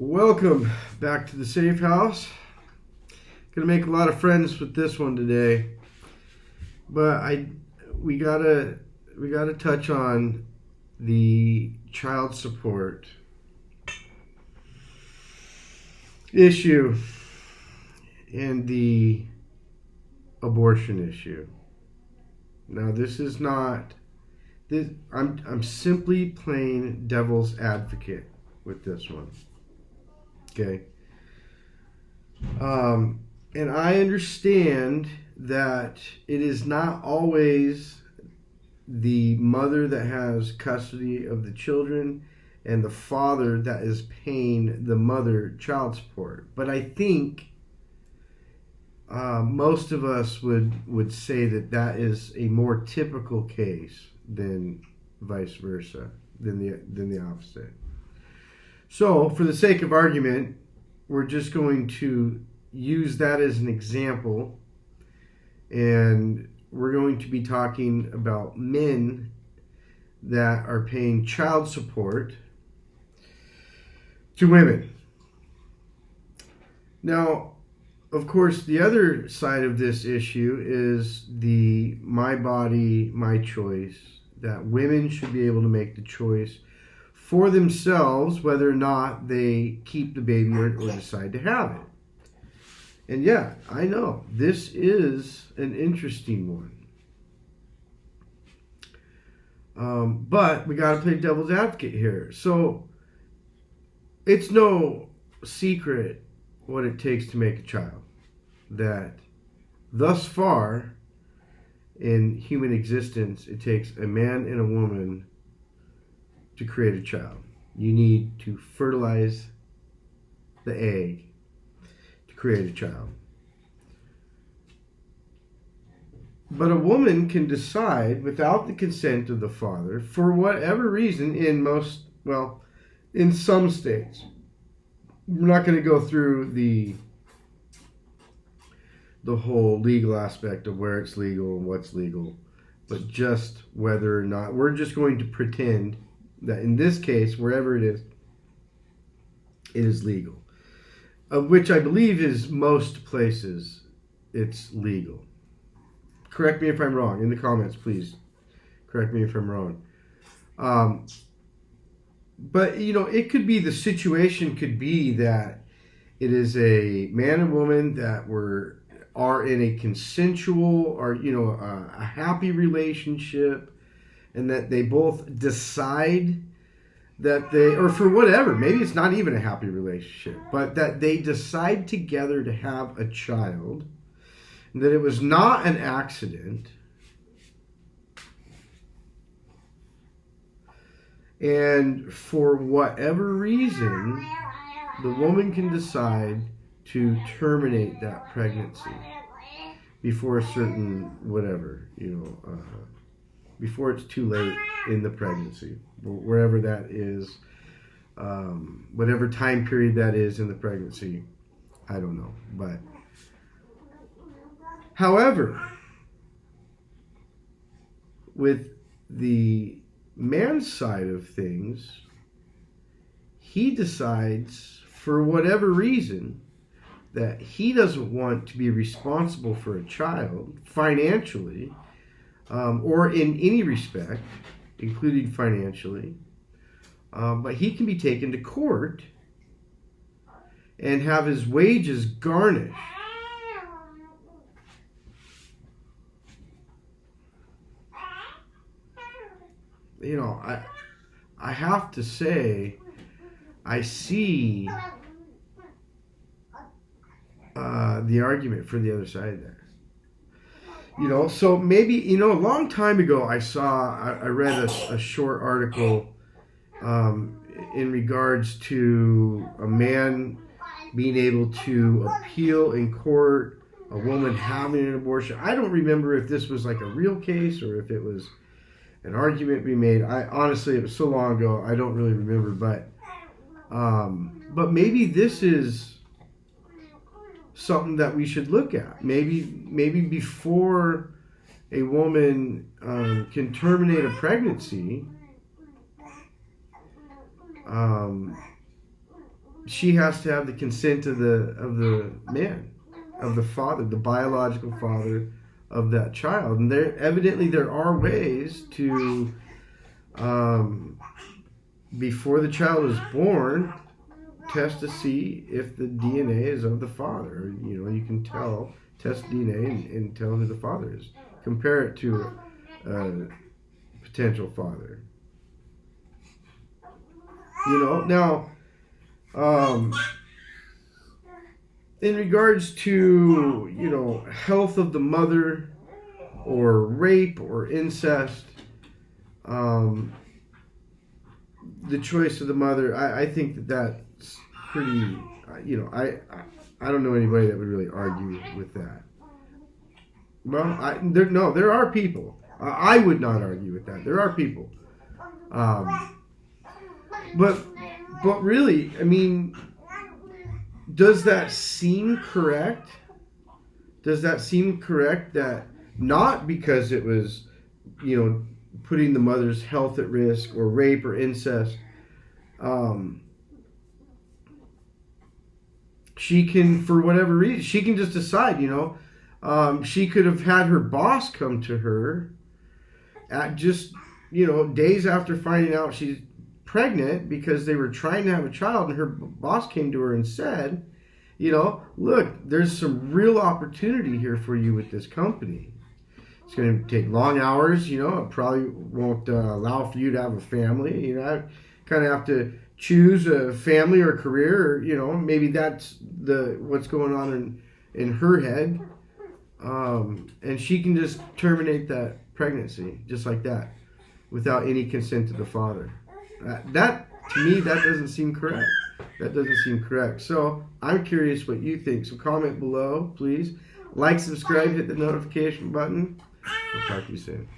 Welcome back to the safe house. Gonna make a lot of friends with this one today, but we gotta touch on the child support issue and the abortion issue. Now, this is not this. I'm simply playing devil's advocate with this one. Okay. And I understand that it is not always the mother that has custody of the children and the father that is paying the mother child support. But I think most of us would say that is a more typical case than vice versa, than the opposite. So, for the sake of argument, we're just going to use that as an example, and we're going to be talking about men that are paying child support to women. Now, of course, the other side of this issue is the my body, my choice, that women should be able to make the choice for themselves whether or not they keep the baby or decide to have it. And yeah, I know, this is an interesting one. But we got to play devil's advocate here. So, it's no secret what it takes to make a child. That thus far in human existence, it takes a man and a woman to create a child. You need to fertilize the egg to create a child. But a woman can decide without the consent of the father, for whatever reason, in some states. We're not going to go through the whole legal aspect of where it's legal and what's legal, but just whether or not, we're just going to pretend that in this case, wherever it is legal. Of which I believe is most places it's legal. Correct me if I'm wrong. In the comments, please. Correct me if I'm wrong. But, it could be, the situation could be that it is a man and woman that are in a consensual or, a happy relationship, and that they both decide that or for whatever, maybe it's not even a happy relationship, but that they decide together to have a child, and that it was not an accident, and for whatever reason, the woman can decide to terminate that pregnancy before a certain whatever, before it's too late in the pregnancy, wherever that is, whatever time period that is in the pregnancy, I don't know. But, however, with the man's side of things, he decides, for whatever reason, that he doesn't want to be responsible for a child financially, or in any respect, including financially, but he can be taken to court and have his wages garnished. I have to say, I see the argument for the other side there. So maybe, a long time ago I read a short article in regards to a man being able to appeal in court a woman having an abortion. I don't remember if this was like a real case or if it was an argument being made. Honestly, it was so long ago, I don't really remember, but maybe this is something that we should look at. Maybe before a woman can terminate a pregnancy, she has to have the consent of the man, of the father, the biological father of that child. And there are ways to, before the child is born, test to see if the DNA is of the father. You can test DNA and tell who the father is. Compare it to a potential father. Now, in regards to, health of the mother or rape or incest, the choice of the mother, I think that's pretty, I don't know anybody that would really argue with that. Well, there are people. I would not argue with that. There are people. But really, I mean, does that seem correct? Does that seem correct that not because it was, putting the mother's health at risk or rape or incest, she can, for whatever reason, she can just decide, she could have had her boss come to her at just, days after finding out she's pregnant because they were trying to have a child, and her boss came to her and said, look, there's some real opportunity here for you with this company. It's going to take long hours, it probably won't allow for you to have a family. I kind of have to choose a family or a career, or, maybe that's what's going on in her head. And she can just terminate that pregnancy just like that without any consent of the father. That, to me, that doesn't seem correct. That doesn't seem correct. So I'm curious what you think. So comment below, please. Like, subscribe, hit the notification button. We'll talk to you soon.